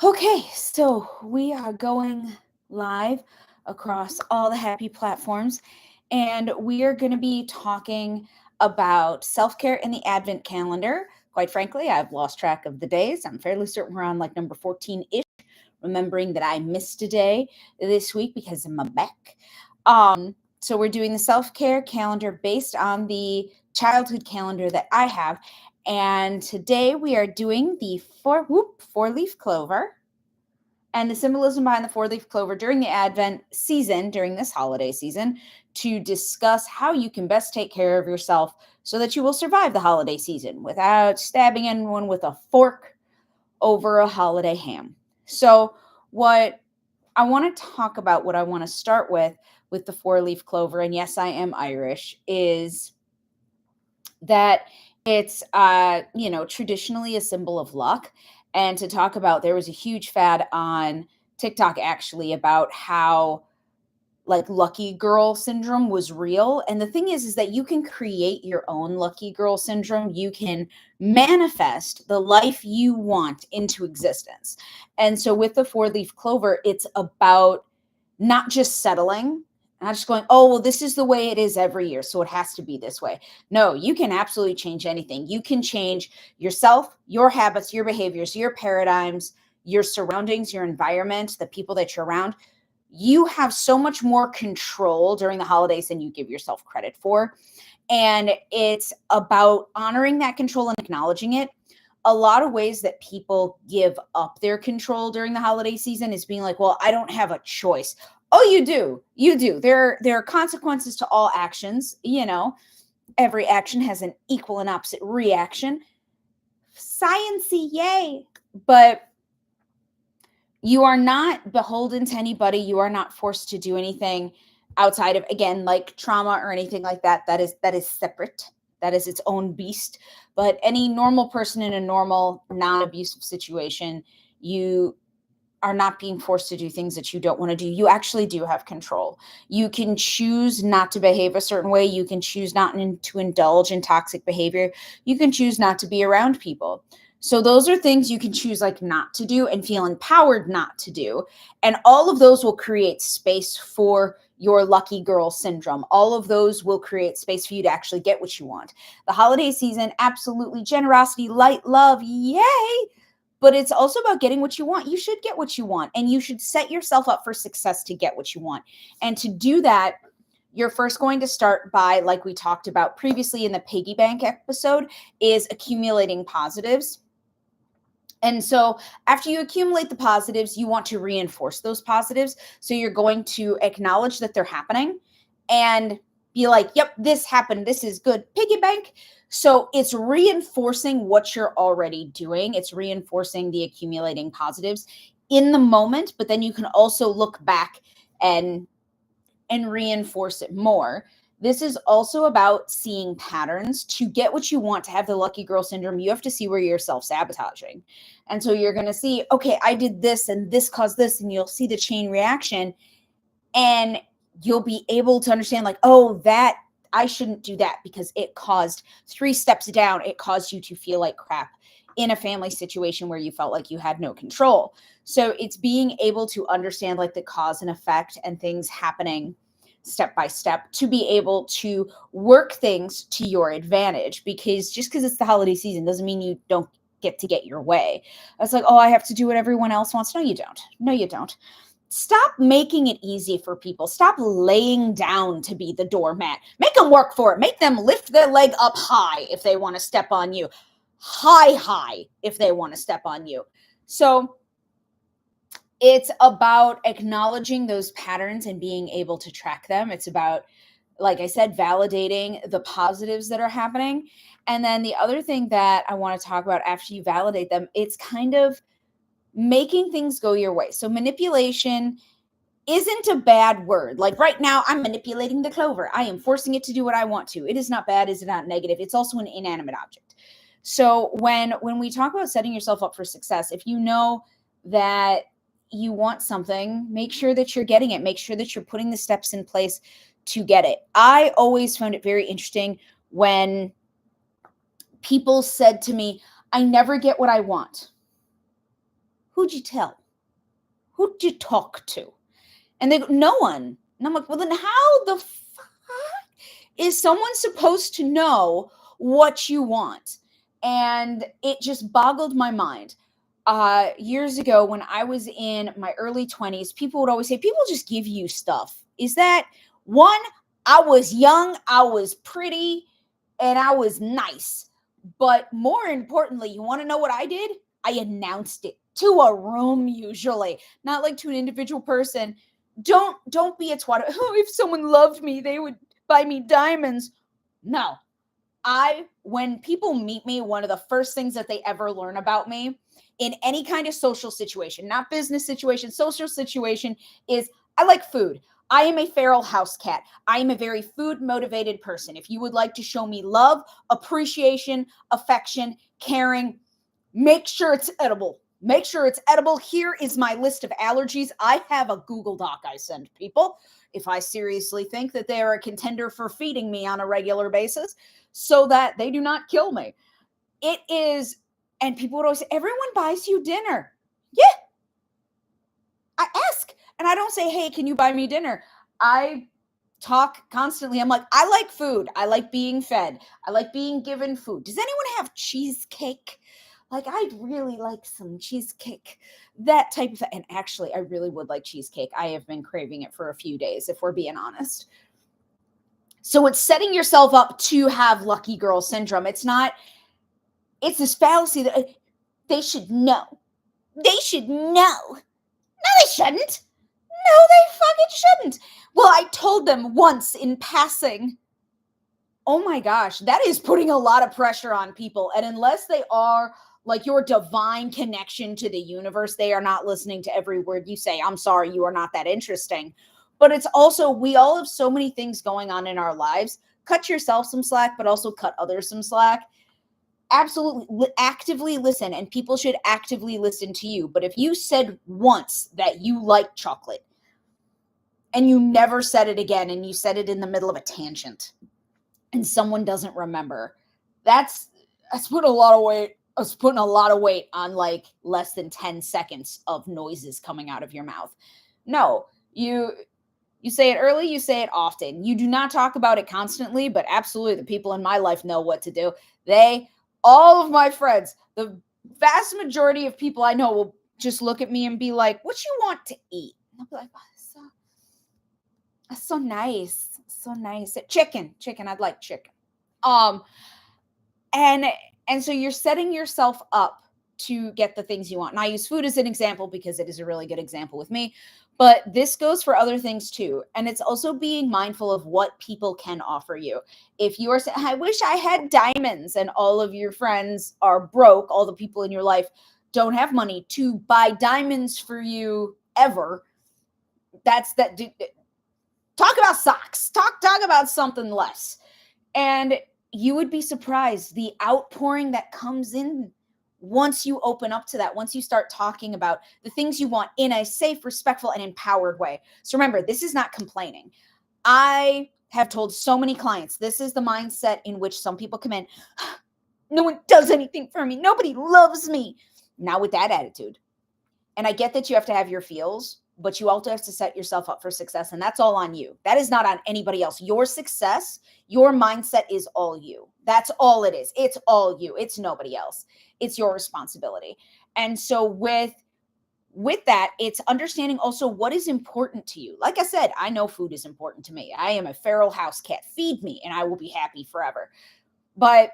Okay, so we are going live across all the happy platforms, and we are going to be talking about self care in the Advent calendar. Quite frankly, I've lost track of the days. I'm fairly certain we're on like number 14 ish, remembering that I missed a day this week because of my back. So, we're doing the self care calendar based on the childhood calendar that I have. And today we are doing the four leaf clover and the symbolism behind the four leaf clover during the Advent season, during this holiday season, to discuss how you can best take care of yourself so that you will survive the holiday season without stabbing anyone with a fork over a holiday ham. So, what I want to talk about, what I want to start with the four leaf clover, and yes, I am Irish, is that it's traditionally a symbol of luck. And to talk about, there was a huge fad on TikTok actually about how like lucky girl syndrome was real. And the thing is that you can create your own lucky girl syndrome. You can manifest the life you want into existence. And so with the four leaf clover, it's about not just settling, not just going, oh, well, this is the way it is every year, so it has to be this way. No, you can absolutely change anything. You can change yourself, your habits, your behaviors, your paradigms, your surroundings, your environment, the people that you're around. You have so much more control during the holidays than you give yourself credit for. And it's about honoring that control and acknowledging it. A lot of ways that people give up their control during the holiday season is being like, well, I don't have a choice. Oh, you do. You do. There are consequences to all actions. Every action has an equal and opposite reaction. Science-y, yay. But you are not beholden to anybody. You are not forced to do anything outside of, again, like trauma or anything like that. That is separate. That is its own beast. But any normal person in a normal, non-abusive situation, you are not being forced to do things that you don't want to do. You actually do have control. You can choose not to behave a certain way. You can choose not to indulge in toxic behavior. You can choose not to be around people. So those are things you can choose like not to do and feel empowered not to do. And all of those will create space for your lucky girl syndrome. All of those will create space for you to actually get what you want. The holiday season, absolutely generosity, light, love, yay! But it's also about getting what you want. You should get what you want, and you should set yourself up for success to get what you want. And to do that, you're first going to start by, like we talked about previously in the piggy bank episode, is accumulating positives. And so after you accumulate the positives, you want to reinforce those positives. So you're going to acknowledge that they're happening and be like, yep, this happened. This is good. Piggy bank. So it's reinforcing what you're already doing. It's reinforcing the accumulating positives in the moment, but then you can also look back and reinforce it more. This is also about seeing patterns. To get what you want, to have the lucky girl syndrome, you have to see where you're self-sabotaging. And so you're going to see, okay, I did this and this caused this, and you'll see the chain reaction, and you'll be able to understand like, oh, that I shouldn't do that because it caused 3 steps down. It caused you to feel like crap in a family situation where you felt like you had no control. So it's being able to understand like the cause and effect and things happening step by step to be able to work things to your advantage, because just because it's the holiday season doesn't mean you don't get to get your way. It's like, oh, I have to do what everyone else wants. No, you don't. No, you don't. Stop making it easy for people. Stop laying down to be the doormat. Make them work for it. Make them lift their leg up high if they want to step on you. High if they want to step on you. So it's about acknowledging those patterns and being able to track them. It's about, like I said, validating the positives that are happening. And then the other thing that I want to talk about after you validate them, it's kind of making things go your way. So manipulation isn't a bad word. Like right now, I'm manipulating the clover. I am forcing it to do what I want to. It is not bad. It's not negative. It's also an inanimate object. So when we talk about setting yourself up for success, if you know that you want something, make sure that you're getting it. Make sure that you're putting the steps in place to get it. I always found it very interesting when people said to me, I never get what I want. who'd you tell? Who'd you talk to? And they go, no one. And I'm like, well, then how the fuck is someone supposed to know what you want? And it just boggled my mind. Years ago, when I was in my early 20s, people would always say, people just give you stuff. Is that one? I was young, I was pretty, and I was nice. But more importantly, you want to know what I did? I announced it to a room, usually, not like to an individual person. Don't be a twat. Oh, if someone loved me, they would buy me diamonds. No. When people meet me, one of the first things that they ever learn about me in any kind of social situation, not business situation, social situation, is I like food. I am a feral house cat. I am a very food motivated person. If you would like to show me love, appreciation, affection, caring, make sure it's edible. Make sure it's edible. Here is my list of allergies. I have a Google Doc I send people if I seriously think that they are a contender for feeding me on a regular basis so that they do not kill me. It is, and people would always say, everyone buys you dinner. Yeah. I ask, and I don't say, hey, can you buy me dinner? I talk constantly. I'm like, I like food. I like being fed. I like being given food. Does anyone have cheesecake? Like, I'd really like some cheesecake, that type of, and actually, I really would like cheesecake. I have been craving it for a few days, if we're being honest. So it's setting yourself up to have lucky girl syndrome. It's this fallacy that they should know. They should know. No, they shouldn't. No, they fucking shouldn't. Well, I told them once in passing. Oh my gosh, that is putting a lot of pressure on people. And unless they are like your divine connection to the universe, they are not listening to every word you say. I'm sorry, you are not that interesting. But it's also, we all have so many things going on in our lives. Cut yourself some slack, but also cut others some slack. Absolutely, actively listen, and people should actively listen to you. But if you said once that you like chocolate and you never said it again, and you said it in the middle of a tangent and someone doesn't remember, that's putting a lot of weight. I was putting a lot of weight on like less than 10 seconds of noises coming out of your mouth. No, you say it early, you say it often. You do not talk about it constantly, but absolutely the people in my life know what to do. All of my friends, the vast majority of people I know will just look at me and be like, what you want to eat? And I'll be like, oh, that's so nice. So nice. Chicken. I'd like chicken. And so you're setting yourself up to get the things you want. And I use food as an example because it is a really good example with me, but this goes for other things too. And it's also being mindful of what people can offer you. If you are saying, I wish I had diamonds, and all of your friends are broke, all the people in your life don't have money to buy diamonds for you ever. That's that. Talk about socks. Talk about something less. And you would be surprised the outpouring that comes in once you open up to that, once you start talking about the things you want in a safe, respectful, and empowered way. So remember, this is not complaining. I have told so many clients, this is the mindset in which some people come in. No one does anything for me. Nobody loves me. Now with that attitude. And I get that you have to have your feels, but you also have to set yourself up for success. And that's all on you. That is not on anybody else. Your success, your mindset is all you. That's all it is. It's all you. It's nobody else. It's your responsibility. And so with that, it's understanding also what is important to you. Like I said, I know food is important to me. I am a feral house cat. Feed me and I will be happy forever. But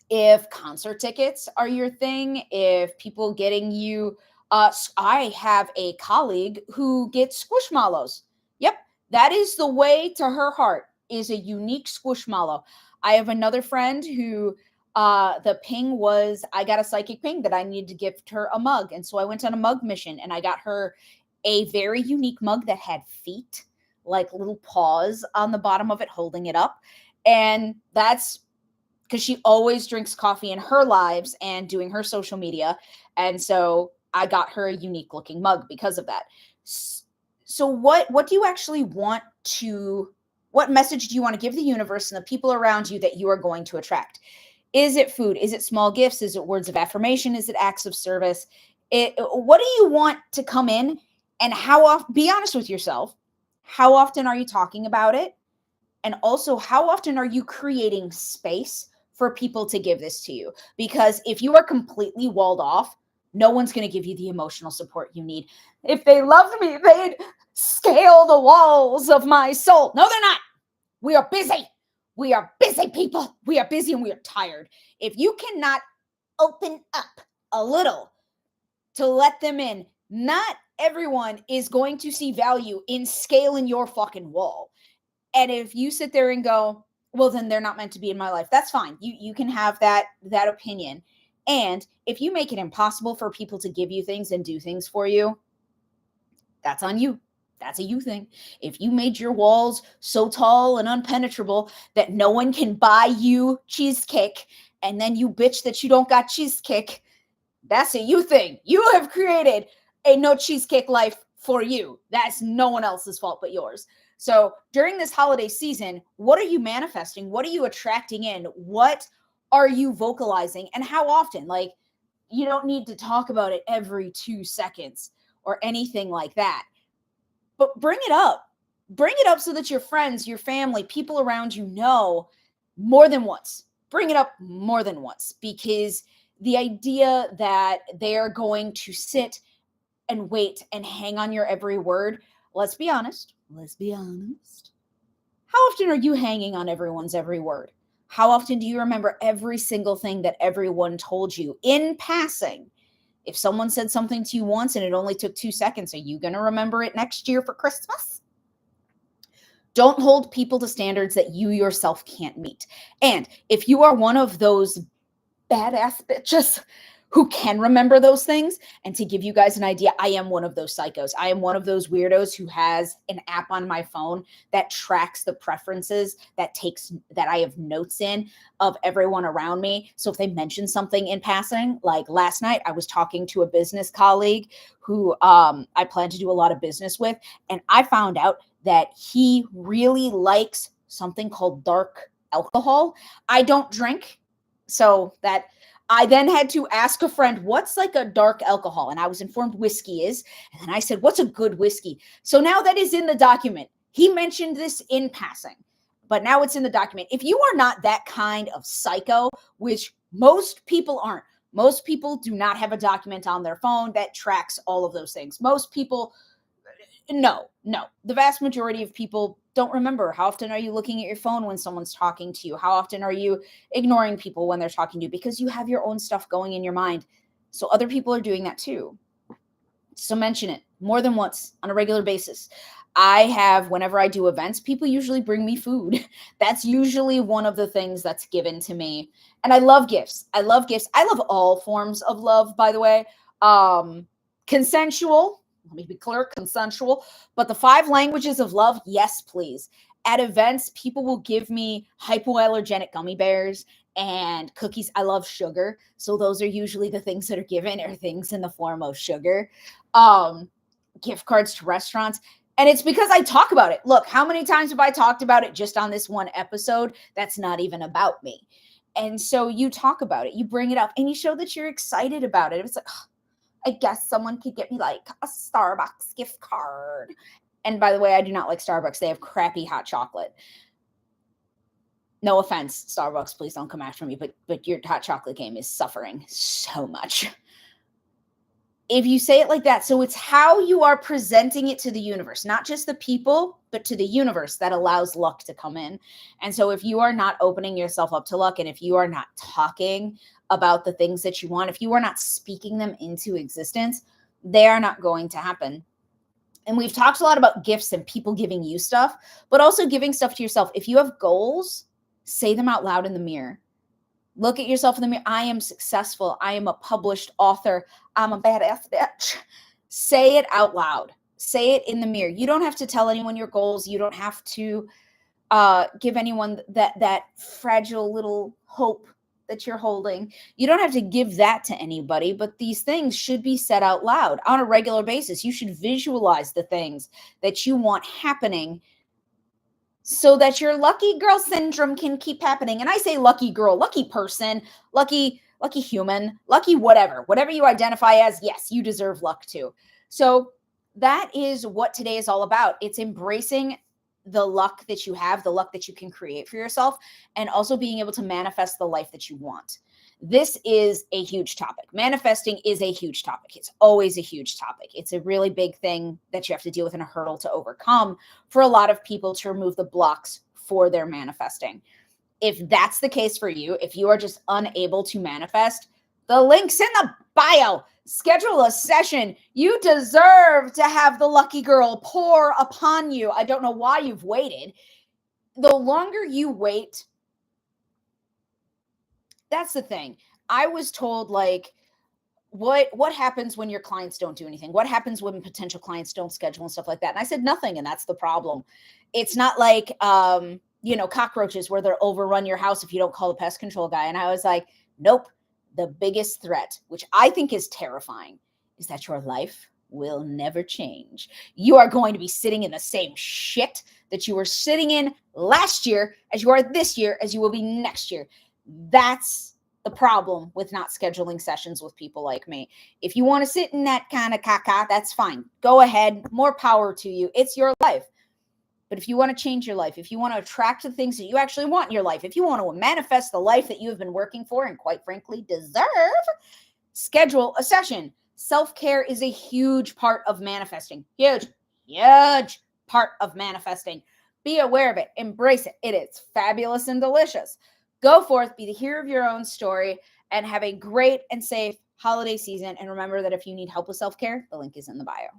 if concert tickets are your thing, if people getting you, I have a colleague who gets squishmallows. Yep, that is the way to her heart, is a unique squishmallow. I have another friend who the ping was, I got a psychic ping that I needed to gift her a mug. And so I went on a mug mission and I got her a very unique mug that had feet, like little paws on the bottom of it, holding it up. And that's because she always drinks coffee in her lives and doing her social media. And so I got her a unique looking mug because of that. So what do you actually want to, what message do you want to give the universe and the people around you that you are going to attract? Is it food? Is it small gifts? Is it words of affirmation? Is it acts of service? What do you want to come in, and how often? Be honest with yourself. How often are you talking about it? And also, how often are you creating space for people to give this to you? Because if you are completely walled off, no one's going to give you the emotional support you need. If they loved me, they'd scale the walls of my soul. No, they're not. We are busy. We are busy people. We are busy and we are tired. If you cannot open up a little to let them in, not everyone is going to see value in scaling your fucking wall. And if you sit there and go, well, then they're not meant to be in my life, that's fine. You can have that opinion. And if you make it impossible for people to give you things and do things for you, that's on you. That's a you thing. If you made your walls so tall and unpenetrable that no one can buy you cheesecake, and then you bitch that you don't got cheesecake, that's a you thing. You have created a no cheesecake life for you. That's no one else's fault but yours. So during this holiday season, what are you manifesting? What are you attracting in? What are you vocalizing? And how often? Like, you don't need to talk about it every 2 seconds or anything like that. But bring it up. Bring it up so that your friends, your family, people around you know more than once. Bring it up more than once, because the idea that they're going to sit and wait and hang on your every word, let's be honest. Let's be honest. How often are you hanging on everyone's every word? How often do you remember every single thing that everyone told you in passing? If someone said something to you once and it only took 2 seconds, are you going to remember it next year for Christmas? Don't hold people to standards that you yourself can't meet. And if you are one of those badass bitches who can remember those things, and to give you guys an idea, I am one of those psychos. I am one of those weirdos who has an app on my phone that tracks the preferences, that I have notes in of everyone around me. So if they mention something in passing, like last night, I was talking to a business colleague who I plan to do a lot of business with, and I found out that he really likes something called dark alcohol. I don't drink, so that I then had to ask a friend, what's like a dark alcohol? And I was informed whiskey is. And then I said, what's a good whiskey? So now that is in the document. He mentioned this in passing, but now it's in the document. If you are not that kind of psycho, which most people aren't, most people do not have a document on their phone that tracks all of those things. Most people, no. The vast majority of people don't remember. How often are you looking at your phone when someone's talking to you? How often are you ignoring people when they're talking to you? Because you have your own stuff going in your mind. So other people are doing that too. So mention it more than once on a regular basis. Whenever I do events, people usually bring me food. That's usually one of the things that's given to me. And I love gifts. I love all forms of love, by the way. Consensual. Let me be clear, consensual. But the 5 languages of love, yes, please. At events, people will give me hypoallergenic gummy bears and cookies. I love sugar. So those are usually the things that are given, or things in the form of sugar. Gift cards to restaurants. And it's because I talk about it. Look, how many times have I talked about it just on this one episode? That's not even about me. And so you talk about it, you bring it up, and you show that you're excited about it. It's like, oh, I guess someone could get me like a Starbucks gift card. And by the way, I do not like Starbucks. They have crappy hot chocolate. No offense, Starbucks, please don't come after me, but your hot chocolate game is suffering so much. If you say it like that, so it's how you are presenting it to the universe, not just the people, but to the universe, that allows luck to come in. And so if you are not opening yourself up to luck, and if you are not talking about the things that you want, if you are not speaking them into existence, they are not going to happen. And we've talked a lot about gifts and people giving you stuff, but also giving stuff to yourself. If you have goals, say them out loud in the mirror. Look at yourself in the mirror. I am successful. I am a published author. I'm a badass bitch. Say it out loud. Say it in the mirror. You don't have to tell anyone your goals. You don't have to give anyone that fragile little hope that you're holding. You don't have to give that to anybody, but these things should be said out loud on a regular basis. You should visualize the things that you want happening, so that your lucky girl syndrome can keep happening. And I say lucky girl, lucky person, lucky lucky human, lucky whatever you identify as. Yes, you deserve luck too. So that is what today is all about. It's embracing the luck that you have, the luck that you can create for yourself, and also being able to manifest the life that you want. This is a huge topic. Manifesting is a huge topic. It's always a huge topic. It's a really big thing that you have to deal with and a hurdle to overcome for a lot of people to remove the blocks for their manifesting. If that's the case for you, if you are just unable to manifest, the link's in the bio. Schedule a session. You deserve to have the lucky girl pour upon you. I don't know why you've waited. The longer you wait, that's the thing. I was told, like, what happens when your clients don't do anything? What happens when potential clients don't schedule and stuff like that? And I said nothing, and that's the problem. It's not like cockroaches where they'll overrun your house if you don't call the pest control guy. And I was like, nope. The biggest threat, which I think is terrifying, is that your life will never change. You are going to be sitting in the same shit that you were sitting in last year, as you are this year, as you will be next year. That's the problem with not scheduling sessions with people like me. If you want to sit in that kind of caca, that's fine. Go ahead. More power to you. It's your life. But if you want to change your life, if you want to attract the things that you actually want in your life, if you want to manifest the life that you have been working for and quite frankly deserve, schedule a session. Self-care is a huge part of manifesting. Huge part of manifesting. Be aware of it. Embrace it. It is fabulous and delicious. Go forth, be the hero of your own story, and have a great and safe holiday season. And remember that if you need help with self-care, the link is in the bio.